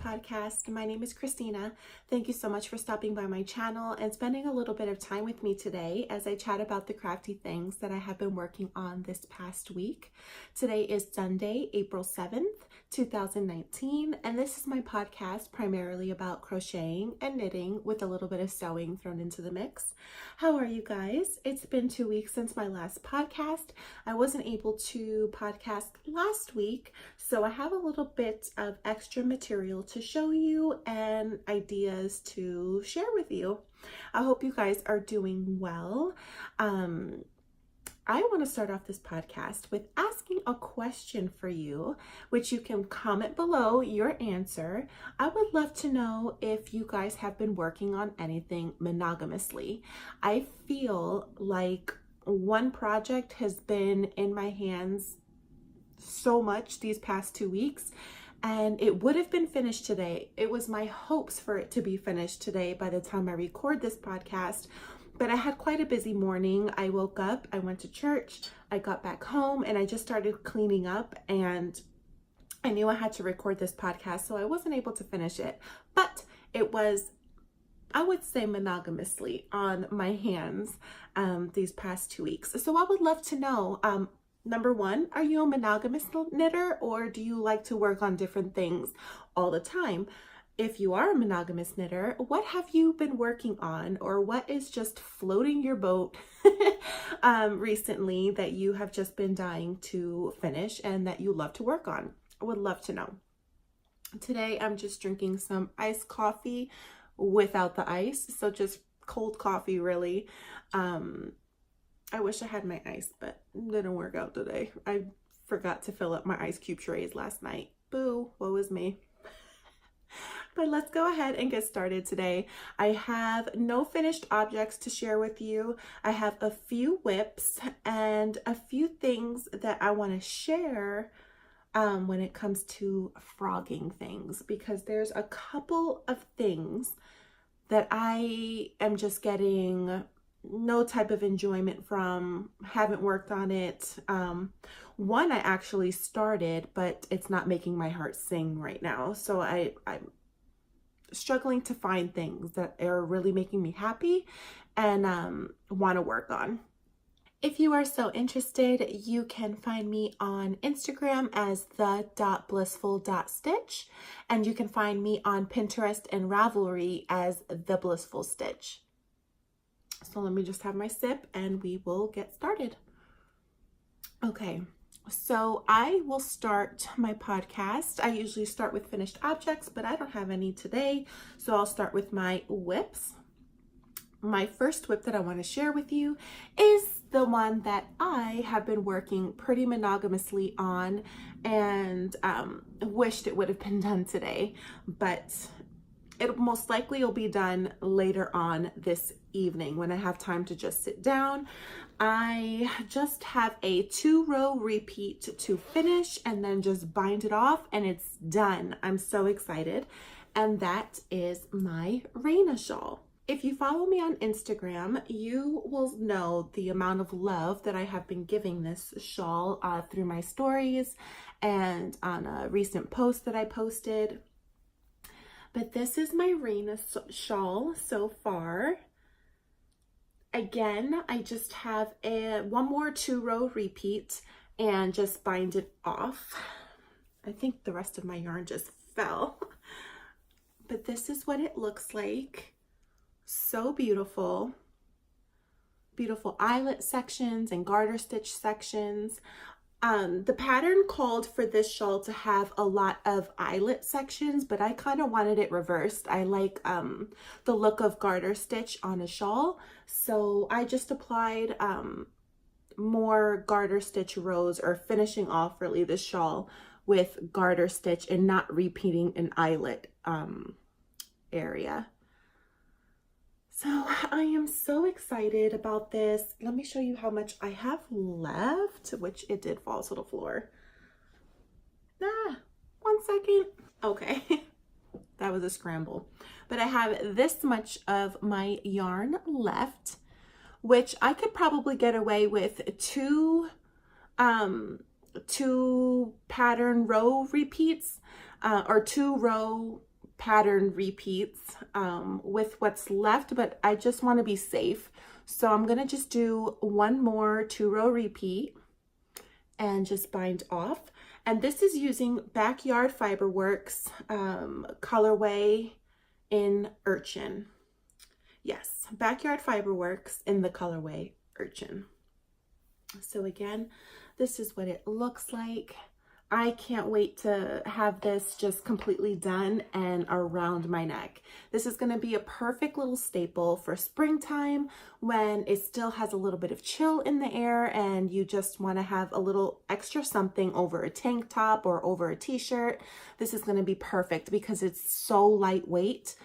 podcast. My name is Christina. Thank you so much for stopping by my channel and spending a little bit of time with me today as I chat about the crafty things that I have been working on this past week. Today is Sunday, April 7th, 2019, and this is my podcast primarily about crocheting and knitting with a little bit of sewing thrown into the mix. How are you guys? It's been 2 weeks since my last podcast. I wasn't able to podcast last week, so I have a little bit of extra material to show you and ideas to share with you. I hope you guys are doing well. I want to start off this podcast with asking a question for you, which you can comment below your answer. I would love to know if you guys have been working on anything monogamously. I feel like one project has been in my hands so much these past 2 weeks, and it would have been finished today. It was my hopes for it to be finished today by the time I record this podcast, but I had quite a busy morning. I woke up, I went to church, I got back home, and I just started cleaning up, and I knew I had to record this podcast, so I wasn't able to finish it. But it was, I would say, monogamously on my hands these past 2 weeks. So I would love to know, number one, are you a monogamous knitter, or do you like to work on different things all the time? If you are a monogamous knitter, what have you been working on, or what is just floating your boat recently that you have just been dying to finish and that you love to work on? I would love to know. Today, I'm just drinking some iced coffee without the ice, so just cold coffee, really. I wish I had my ice, but it didn't work out today. I forgot to fill up my ice cube trays last night. Boo, woe is me. But let's go ahead and get started today. I have no finished objects to share with you. I have a few whips and a few things that I want to share when it comes to frogging things, because there's a couple of things that I am just getting no type of enjoyment from, haven't worked on it. One I actually started, but it's not making my heart sing right now. So I'm struggling to find things that are really making me happy and want to work on. If you are so interested, you can find me on Instagram as the.blissful.stitch, and you can find me on Pinterest and Ravelry as the Blissful Stitch. So let me just have my sip and we will get started. Okay, so I will start my podcast. I usually start with finished objects, but I don't have any today, so I'll start with my whips. My first whip that I want to share with you is the one that I have been working pretty monogamously on and wished it would have been done today, but it most likely will be done later on this evening when I have time to just sit down. I just have a 2-row repeat to finish and then just bind it off and it's done. I'm so excited. And that is my Raina shawl. If you follow me on Instagram, you will know the amount of love that I have been giving this shawl through my stories and on a recent post that I posted. But this is my Raina shawl so far. Again, I just have one more 2-row repeat and just bind it off. I think the rest of my yarn just fell. But this is what it looks like. So beautiful. Beautiful eyelet sections and garter stitch sections. The pattern called for this shawl to have a lot of eyelet sections, but I kind of wanted it reversed. I like the look of garter stitch on a shawl, so I just applied more garter stitch rows, or finishing off really the shawl with garter stitch and not repeating an eyelet area. So I am so excited about this. Let me show you how much I have left, which it did fall to the floor. 1 second. Okay, that was a scramble. But I have this much of my yarn left, which I could probably get away with two pattern row repeats or 2-row pattern repeats with what's left, but I just want to be safe. So I'm going to just do one more 2-row repeat and just bind off. And this is using Backyard Fiberworks colorway in Urchin. Yes, Backyard Fiberworks in the colorway Urchin. So again, this is what it looks like. I can't wait to have this just completely done and around my neck. This is going to be a perfect little staple for springtime when it still has a little bit of chill in the air and you just want to have a little extra something over a tank top or over a t-shirt. This is going to be perfect because it's so lightweight.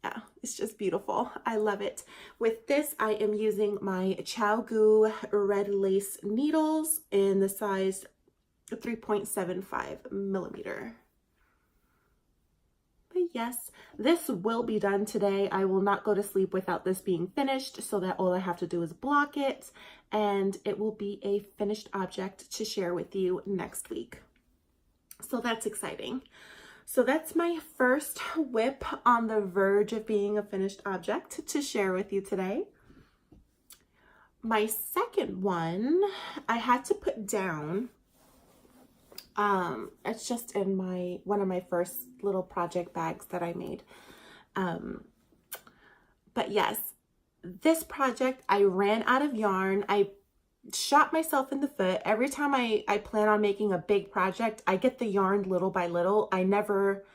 Yeah, it's just beautiful. I love it. With this, I am using my ChowGoo red lace needles in the size 3.75 millimeter. But yes, this will be done today. I will not go to sleep without this being finished, so that all I have to do is block it and it will be a finished object to share with you next week. So that's exciting. So that's my first whip on the verge of being a finished object to share with you today. My second one, I had to put down. It's just in one of my first little project bags that I made. But yes, this project, I ran out of yarn. I shot myself in the foot. Every time I plan on making a big project, I get the yarn little by little. I never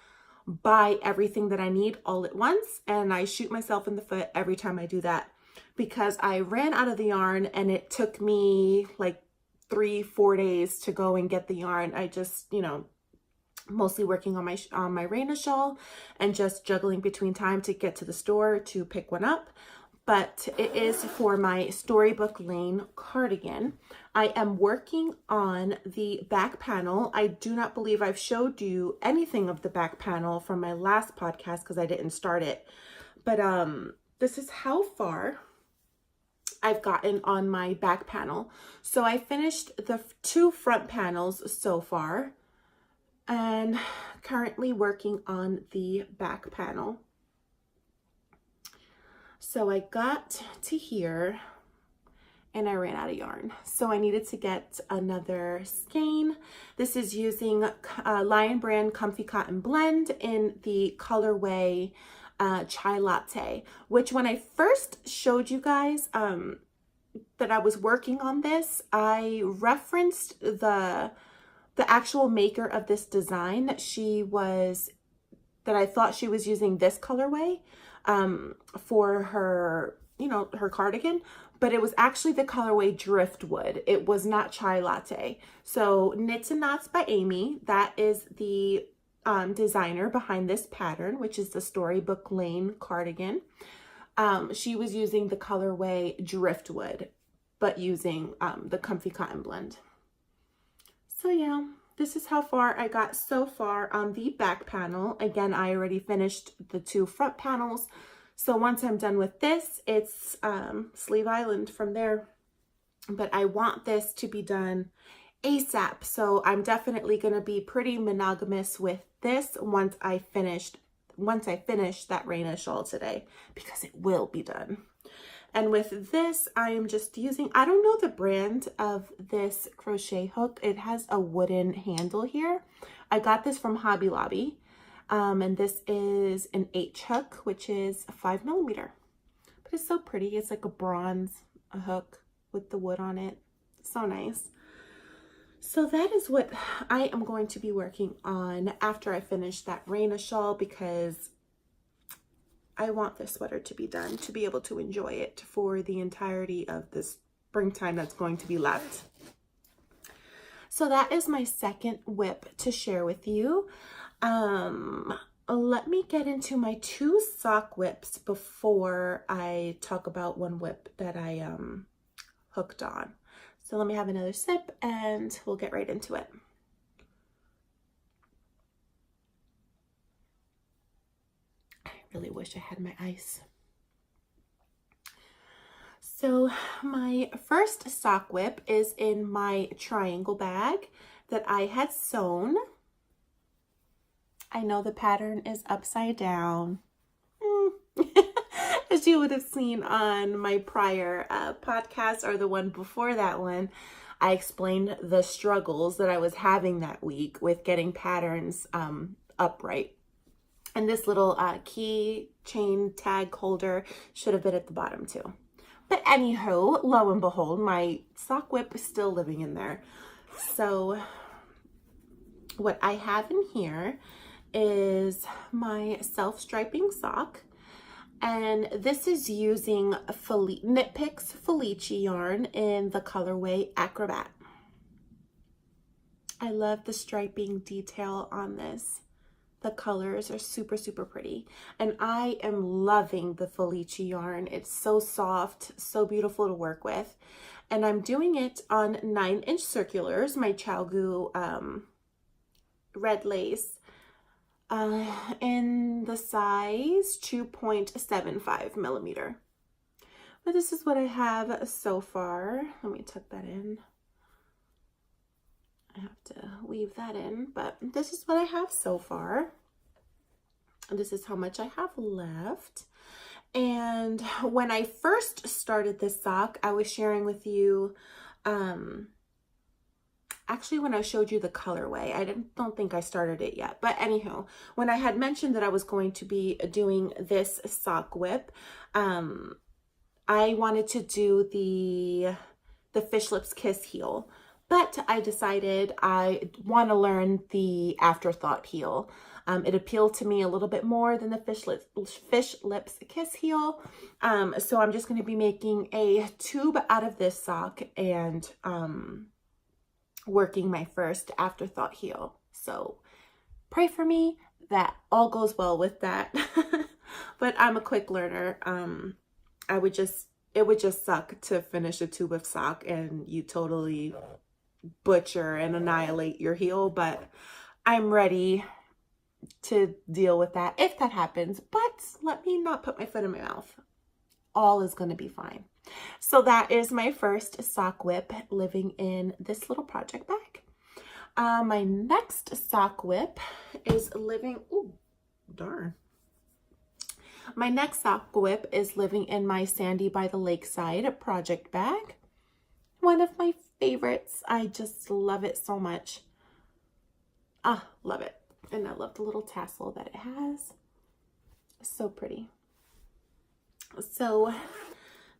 buy everything that I need all at once, and I shoot myself in the foot every time I do that because I ran out of the yarn and it took me like 3-4 days to go and get the yarn. I just, you know, mostly working on my Raina shawl and just juggling between time to get to the store to pick one up. But it is for my Storybook Lane cardigan. I am working on the back panel. I do not believe I've showed you anything of the back panel from my last podcast because I didn't start it. But this is how far I've gotten on my back panel. So I finished the 2 front panels so far and currently working on the back panel. So I got to here and I ran out of yarn. So I needed to get another skein. This is using Lion Brand Comfy Cotton Blend in the colorway Chai Latte, which when I first showed you guys that I was working on this, I referenced the actual maker of this design that I thought she was using this colorway for her, you know, her cardigan, but it was actually the colorway Driftwood. It was not Chai Latte. So Knits and Knots by Amy, that is the designer behind this pattern, which is the Storybook Lane cardigan. She was using the colorway Driftwood, but using the Comfy Cotton Blend. So yeah, this is how far I got so far on the back panel. Again, I already finished the 2 front panels. So once I'm done with this, it's Sleeve Island from there. But I want this to be done ASAP. So I'm definitely going to be pretty monogamous with this once I finish that Raina shawl today, because it will be done. And with this, I am just using, I don't know the brand of this crochet hook. It has a wooden handle here. I got this from Hobby Lobby. And this is an H hook, which is a 5 millimeter. But it's so pretty. It's like a bronze hook with the wood on it. So nice. So that is what I am going to be working on after I finish that Raina shawl, because I want this sweater to be done to be able to enjoy it for the entirety of this springtime that's going to be left. So that is my second whip to share with you. Let me get into my 2 sock whips before I talk about one whip that I hooked on. So let me have another sip and we'll get right into it. I really wish I had my ice. So my first sock whip is in my triangle bag that I had sewn. I know the pattern is upside down. As you would have seen on my prior podcast, or the one before that one, I explained the struggles that I was having that week with getting patterns upright. And this little key chain tag holder should have been at the bottom too. But anywho, lo and behold, my sock whip is still living in there. So what I have in here is my self-striping sock. And this is using Knit Picks Felice yarn in the colorway Acrobat. I love the striping detail on this. The colors are super, super pretty. And I am loving the Felice yarn. It's so soft, so beautiful to work with. And I'm doing it on 9-inch circulars, my CHOW red lace. In the size 2.75 millimeter. But this is what I have so far. Let me tuck that in. I have to weave that in, but this is what I have so far. This is how much I have left. And when I first started this sock, I was sharing with you, actually, when I showed you the colorway, I don't think I started it yet. But anywho, when I had mentioned that I was going to be doing this sock whip, I wanted to do the Fish Lips Kiss heel. But I decided I want to learn the Afterthought heel. It appealed to me a little bit more than the Fish Lips Kiss heel. So I'm just going to be making a tube out of this sock and working my first Afterthought heel. So pray for me that all goes well with that. But I'm a quick learner. It would just suck to finish a tube of sock and you totally butcher and annihilate your heel, but I'm ready to deal with that if that happens. But let me not put my foot in my mouth. All is going to be fine. So that is my first sock whip living in this little project bag. My next sock whip is living, ooh, darn. My next sock whip is living in my Sandy by the Lakeside project bag. One of my favorites. I just love it so much. Ah, love it. And I love the little tassel that it has. So pretty. So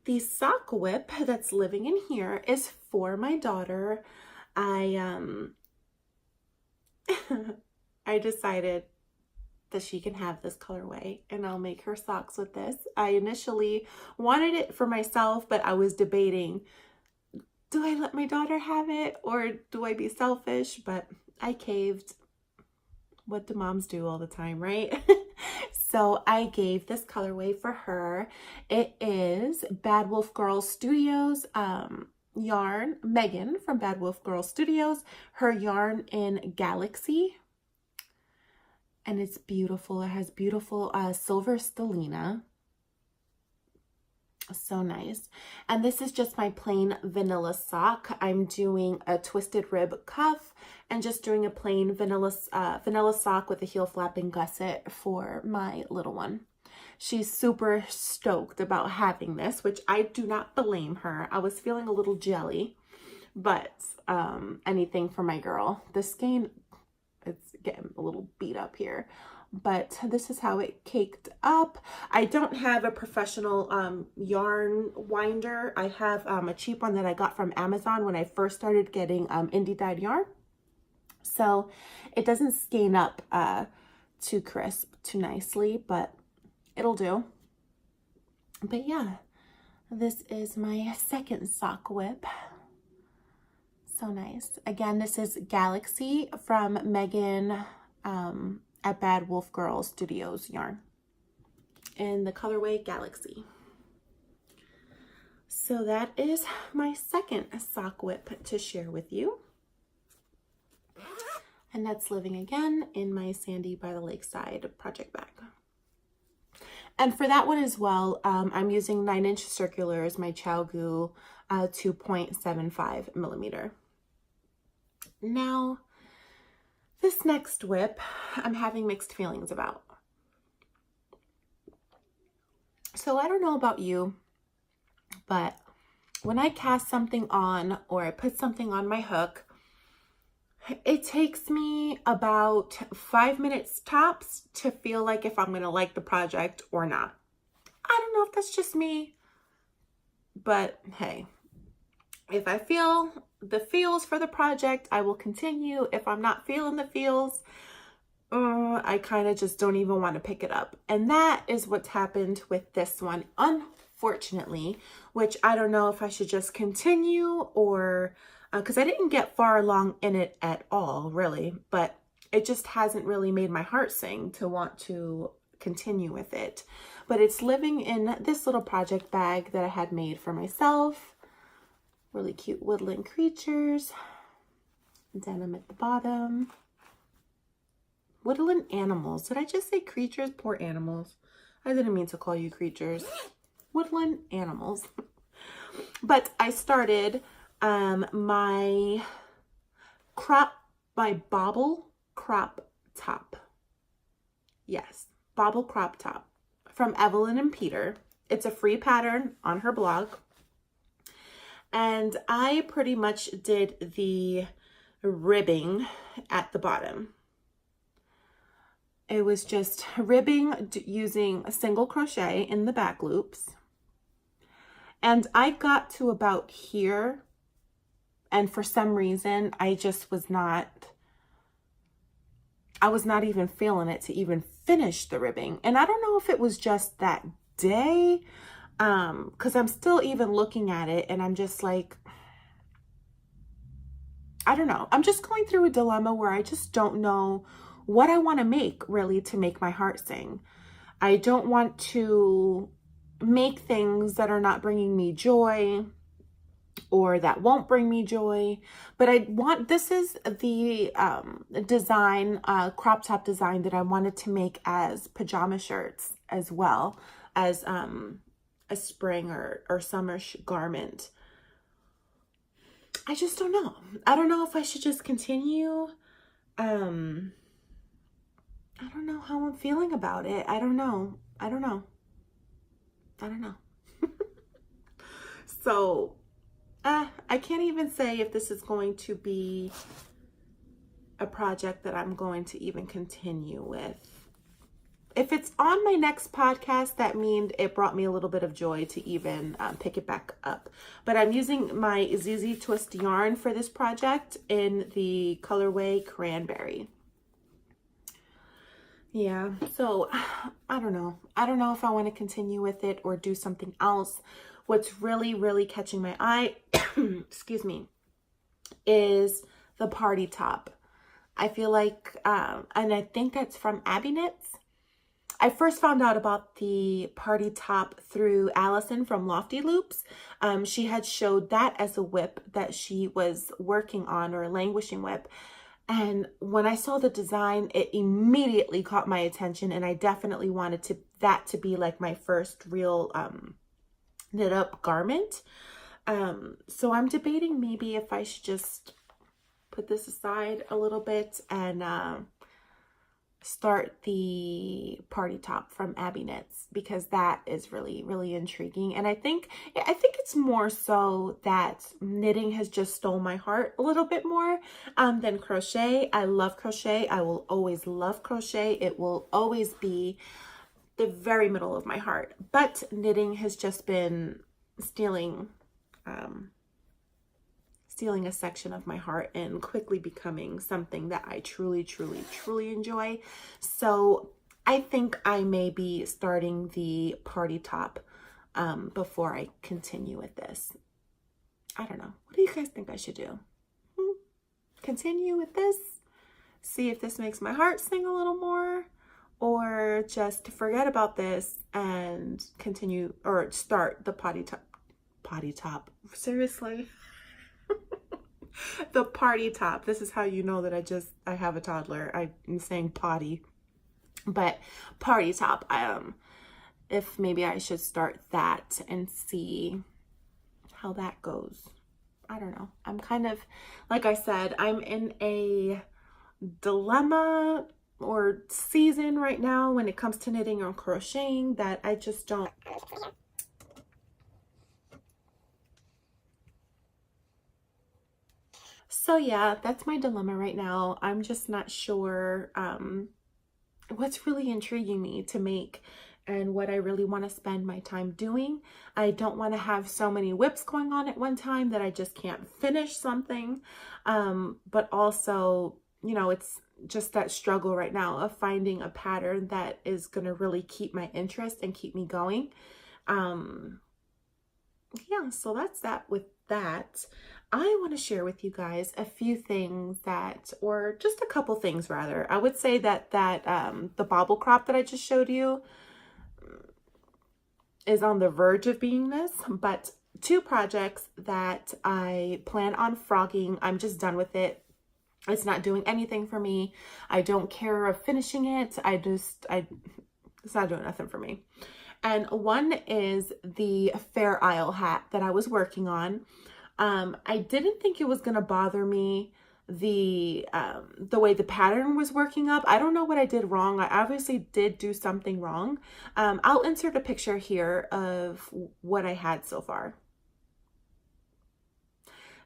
the sock whip that's living in here is for my daughter. I decided that she can have this colorway and I'll make her socks with this. I initially wanted it for myself, but I was debating, do I let my daughter have it or do I be selfish? But I caved. What do moms do all the time, right? So I gave this colorway for her. It is Bad Wolf Girl Studios yarn, Megan from Bad Wolf Girl Studios, her yarn in Galaxy. And it's beautiful. It has beautiful silver stellina. So nice. And this is just my plain vanilla sock. I'm doing a twisted rib cuff and just doing a plain vanilla sock with a heel flap and gusset for my little one. She's super stoked about having this, which I do not blame her. I was feeling a little jelly, but anything for my girl. The skein, it's getting a little beat up here. But this is how it caked up. I don't have a professional yarn winder. I have a cheap one that I got from Amazon when I first started getting indie dyed yarn. So it doesn't skein up too crisp, too nicely, but it'll do. But yeah, this is my second sock whip. So nice. Again, this is Galaxy from Megan at Bad Wolf Girl Studios yarn in the colorway Galaxy. So that is my second sock whip to share with you. And that's living again in my Sandy by the Lakeside project bag. And for that one as well, I'm using 9-inch circulars, my CHOW 2.75 millimeter. Now, This next whip, I'm having mixed feelings about. So I don't know about you, but when I cast something on or I put something on my hook, it takes me about 5 minutes tops to feel like if I'm going to like the project or not. I don't know if that's just me, but hey, if I feel the feels for the project, I will continue. If I'm not feeling the feels, I kind of just don't even want to pick it up. And that is what's happened with this one, unfortunately, which I don't know if I should just continue or, because I didn't get far along in it at all, really, but it just hasn't really made my heart sing to want to continue with it. But it's living in this little project bag that I had made for myself. Really cute woodland creatures. Denim at the bottom. Woodland animals. Did I just say creatures? Poor animals. I didn't mean to call you creatures. Woodland animals. But I started my bobble crop top. Yes, bobble crop top from Evelyn and Peter. It's a free pattern on her blog. And I pretty much did the ribbing at the bottom. It was just ribbing using a single crochet in the back loops. And I got to about here, and for some reason, I was not even feeling it to even finish the ribbing. And I don't know if it was just that day, because I'm still even looking at it and I'm just like, I don't know. I'm just going through a dilemma where I just don't know what I want to make really to make my heart sing. I don't want to make things that are not bringing me joy or that won't bring me joy, but this is the design, crop top design that I wanted to make as pajama shirts as well as a spring or summer garment. I just don't know. I don't know if I should just continue. I don't know how I'm feeling about it. I don't know. So, I can't even say if this is going to be a project that I'm going to even continue with. If it's on my next podcast, that means it brought me a little bit of joy to even pick it back up. But I'm using my ZZ Twist yarn for this project in the colorway Cranberry. Yeah, so I don't know. I don't know if I want to continue with it or do something else. What's really, really catching my eye, excuse me, is the party top. I feel like, and I think that's from Abby Knits. I first found out about the party top through Allison from Lofty Loops. She had showed that as a whip that she was working on, or a languishing whip. And when I saw the design, it immediately caught my attention, and I definitely wanted that to be like my first real knit up garment. So I'm debating maybe if I should just put this aside a little bit and start the party top from Abby Knits, because that is really, really intriguing. And I think it's more so that knitting has just stole my heart a little bit more than crochet. I love crochet. I will always love crochet. It will always be the very middle of my heart. But knitting has just been stealing a section of my heart and quickly becoming something that I truly, truly, truly enjoy. So I think I may be starting the party top before I continue with this. I don't know. What do you guys think I should do? Continue with this? See if this makes my heart sing a little more? Or just forget about this and continue, or start the party top. Seriously? The party top. This is how you know that I have a toddler. I'm saying potty, but party top. If maybe I should start that and see how that goes. I don't know. I'm kind of, like I said, I'm in a dilemma or season right now when it comes to knitting or crocheting that I just don't. So yeah, that's my dilemma right now. I'm just not sure what's really intriguing me to make and what I really want to spend my time doing. I don't want to have so many whips going on at one time that I just can't finish something. But also, you know, it's just that struggle right now of finding a pattern that is going to really keep my interest and keep me going. Yeah, so that's that with that. I want to share with you guys a few things that, or just a couple things rather. I would say that the bobble crop that I just showed you is on the verge of being this, but 2 projects that I plan on frogging, I'm just done with it. It's not doing anything for me. I don't care of finishing it. It's not doing nothing for me. And one is the Fair Isle hat that I was working on. I didn't think it was going to bother me the way the pattern was working up. I don't know what I did wrong. I obviously did do something wrong. I'll insert a picture here of what I had so far.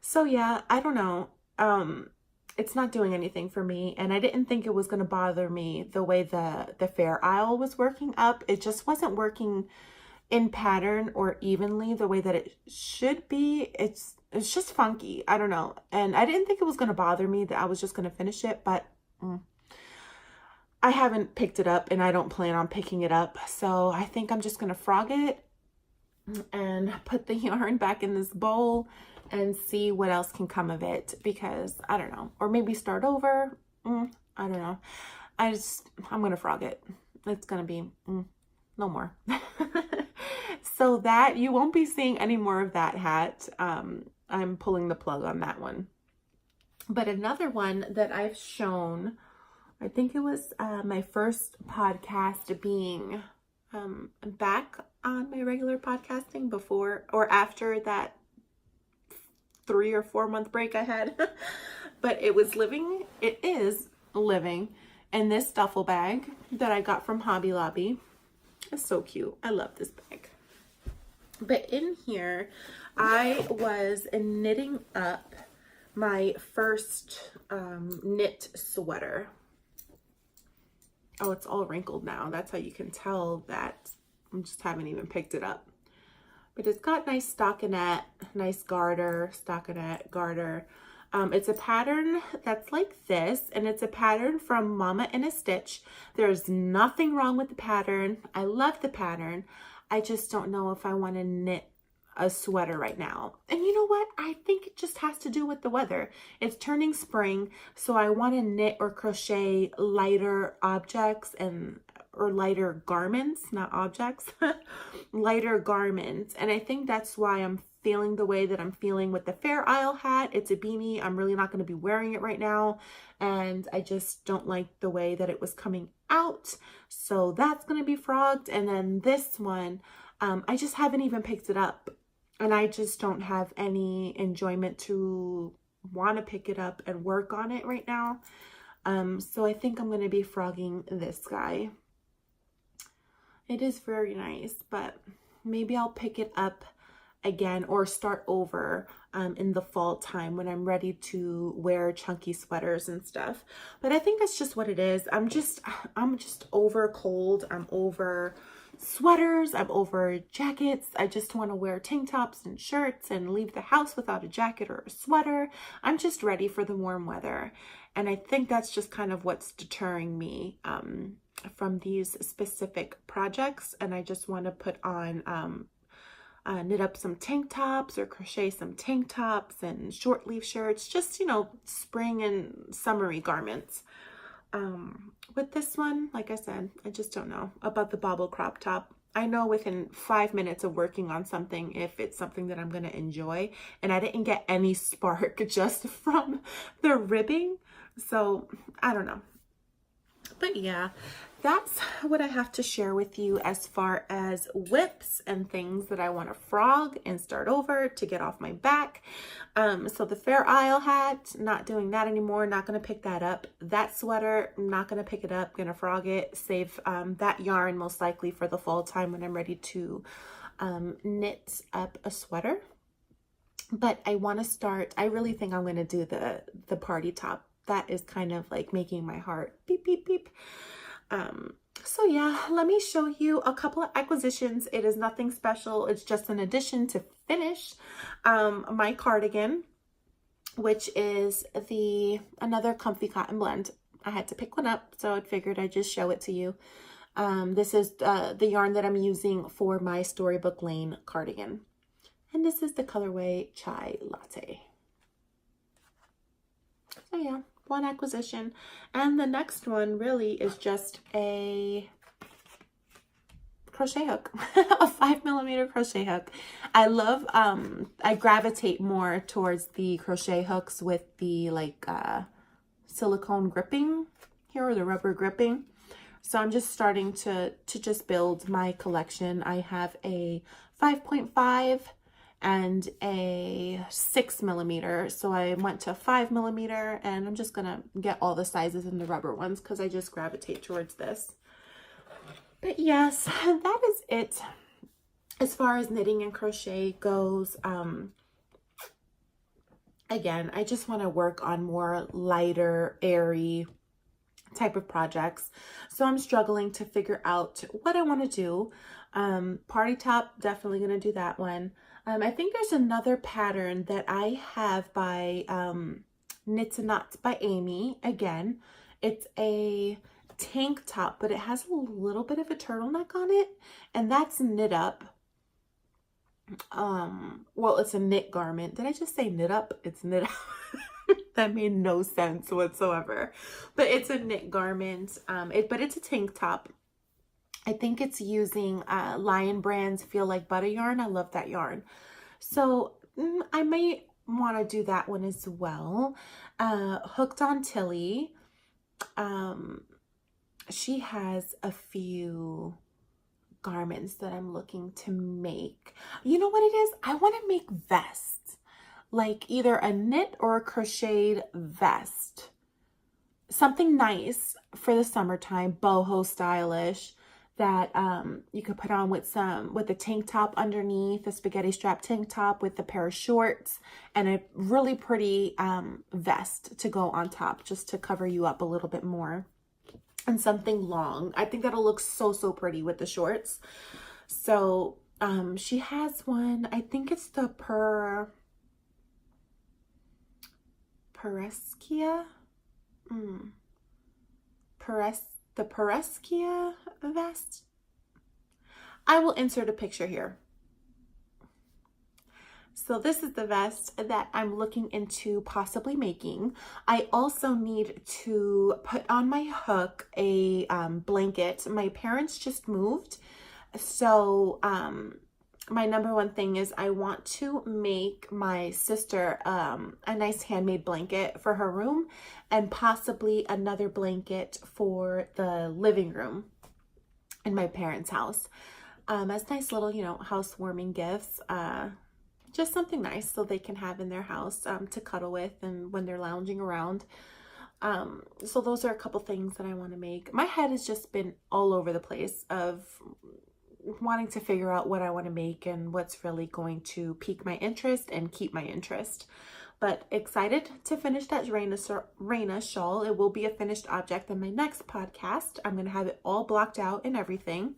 So yeah, I don't know. It's not doing anything for me, and I didn't think it was going to bother me the way the Fair Isle was working up. It just wasn't working in pattern or evenly the way that it should be. It's just funky. I don't know. And I didn't think it was going to bother me, that I was just going to finish it, but I haven't picked it up and I don't plan on picking it up. So I think I'm just going to frog it and put the yarn back in this bowl and see what else can come of it, because I don't know, or maybe start over. I don't know. I'm going to frog it. It's going to be no more. So that you won't be seeing any more of that hat. I'm pulling the plug on that one. But another one that I've shown, I think it was my first podcast being back on my regular podcasting before or after that 3 or 4 month break I had. But it is living in this duffel bag that I got from Hobby Lobby. It's so cute. I love this bag. But in here, I was knitting up my first knit sweater. Oh, it's all wrinkled now. That's how you can tell that I just haven't even picked it up. But it's got nice stockinette, nice garter, stockinette, garter. It's a pattern that's like this, and it's a pattern from Mama in a Stitch. There's nothing wrong with the pattern. I love the pattern. I just don't know if I want to knit a sweater right now. And you know what? I think it just has to do with the weather. It's turning spring, so I want to knit or crochet lighter objects or lighter garments, not objects, lighter garments. And I think that's why I'm feeling the way that I'm feeling with the Fair Isle hat. It's a beanie. I'm really not going to be wearing it right now. And I just don't like the way that it was coming out. So that's going to be frogged. And then this one, I just haven't even picked it up. And I just don't have any enjoyment to want to pick it up and work on it right now. So I think I'm going to be frogging this guy. It is very nice, but maybe I'll pick it up again or start over in the fall time when I'm ready to wear chunky sweaters and stuff. But I think that's just what it is. I'm just over cold. I'm over sweaters. I'm over jackets. I just want to wear tank tops and shirts and leave the house without a jacket or a sweater. I'm just ready for the warm weather. And I think that's just kind of what's deterring me from these specific projects. And I just want to put on knit up some tank tops or crochet some tank tops and short sleeve shirts, just, you know, spring and summery garments. With this one, like I said, I just don't know about the bobble crop top. I know within 5 minutes of working on something if it's something that I'm going to enjoy, and I didn't get any spark just from the ribbing. So I don't know. But yeah, that's what I have to share with you as far as whips and things that I want to frog and start over to get off my back. So the Fair Isle hat, not doing that anymore, not going to pick that up. That sweater, not going to pick it up, going to frog it, save that yarn most likely for the fall time when I'm ready to knit up a sweater. But I want to start, I really think I'm going to do the party top. That is kind of like making my heart beep, beep, beep. So yeah, let me show you a couple of acquisitions. It is nothing special. It's just an addition to finish my cardigan, which is another comfy cotton blend. I had to pick one up, so I figured I'd just show it to you. This is the yarn that I'm using for my Storybook Lane cardigan. And this is the colorway Chai Latte. So yeah, one acquisition. And the next one really is just a crochet hook, a 5mm crochet hook. I love, I gravitate more towards the crochet hooks with the like silicone gripping here, or the rubber gripping. So I'm just starting to just build my collection. I have a 5.5 and a 6mm. So I went to 5mm, and I'm just gonna get all the sizes in the rubber ones because I just gravitate towards this. But yes, that is it as far as knitting and crochet goes. Again, I just want to work on more lighter, airy type of projects. So I'm struggling to figure out what I want to do. Party top, definitely going to do that one. I think there's another pattern that I have by Knits and Knots by Amy. Again, it's a tank top, but it has a little bit of a turtleneck on it, and that's knit up. Well, it's a knit garment. Did I just say knit up? It's knit up. That made no sense whatsoever. But it's a knit garment. But it's a tank top. I think it's using Lion Brand's Feel Like Butter yarn. I love that yarn. So I may want to do that one as well. Hooked on Tilly. She has a few garments that I'm looking to make. You know what it is? I want to make vests. Like either a knit or a crocheted vest. Something nice for the summertime, boho stylish, that you could put on with a tank top underneath, a spaghetti strap tank top with a pair of shorts and a really pretty vest to go on top, just to cover you up a little bit more. And something long. I think that'll look so pretty with the shorts. So she has one, I think it's the Pereskia. The Pereskia vest. I will insert a picture here. So this is the vest that I'm looking into possibly making. I also need to put on my hook a blanket. My parents just moved. So my number one thing is I want to make my sister a nice handmade blanket for her room, and possibly another blanket for the living room in my parents' house. As nice little, you know, housewarming gifts. Just something nice so they can have in their house to cuddle with and when they're lounging around. So those are a couple things that I want to make. My head has just been all over the place of wanting to figure out what I want to make and what's really going to pique my interest and keep my interest. But excited to finish that Raina shawl. It will be a finished object in my next podcast. I'm going to have it all blocked out and everything.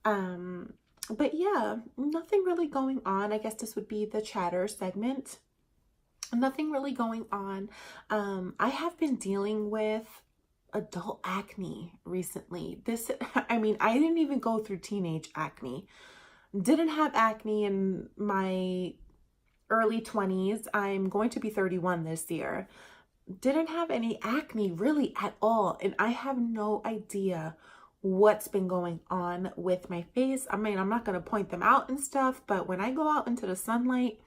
But yeah, nothing really going on. I guess this would be the chatter segment. Nothing really going on. I have been dealing with adult acne recently. I mean, I didn't even go through teenage acne. Didn't have acne in my early 20s. I'm going to be 31 this year. Didn't have any acne really at all. And I have no idea what's been going on with my face. I mean, I'm not going to point them out and stuff, but when I go out into the sunlight,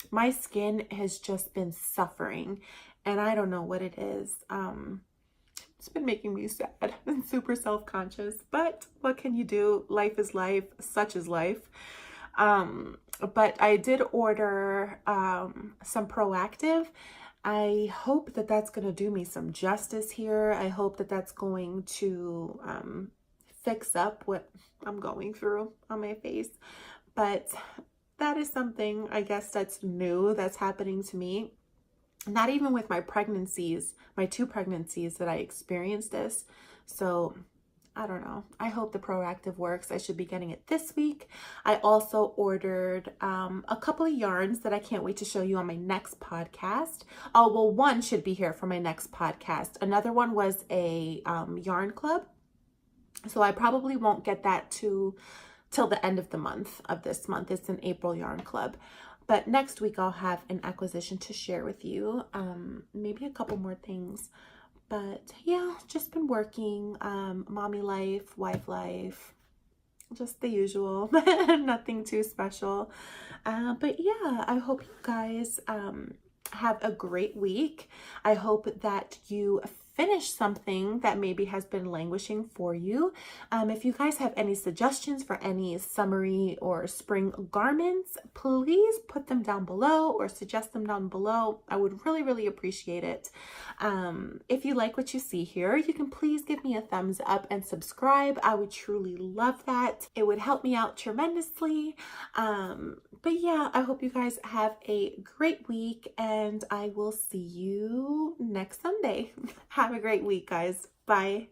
my skin has just been suffering, and I don't know what it is. It's been making me sad and super self-conscious, but what can you do? Life is life, such is life. But I did order some Proactive. I hope that that's going to do me some justice here. I hope that that's going to fix up what I'm going through on my face. But that is something, I guess, that's new, that's happening to me. Not even with my pregnancies, my 2 pregnancies that I experienced this. So I don't know. I hope the Proactive works. I should be getting it this week. I also ordered a couple of yarns that I can't wait to show you on my next podcast. Oh, well, one should be here for my next podcast. Another one was a yarn club. So I probably won't get that till the end of the month of this month. It's an April yarn club. But next week I'll have an acquisition to share with you. Maybe a couple more things. But yeah, just been working, mommy life, wife life, just the usual, nothing too special. But yeah, I hope you guys have a great week. I hope that you finish something that maybe has been languishing for you. If you guys have any suggestions for any summery or spring garments, please put them down below or suggest them down below. I would really, really appreciate it. If you like what you see here, you can please give me a thumbs up and subscribe. I would truly love that. It would help me out tremendously. But yeah, I hope you guys have a great week and I will see you next Sunday. Have a great week, guys. Bye.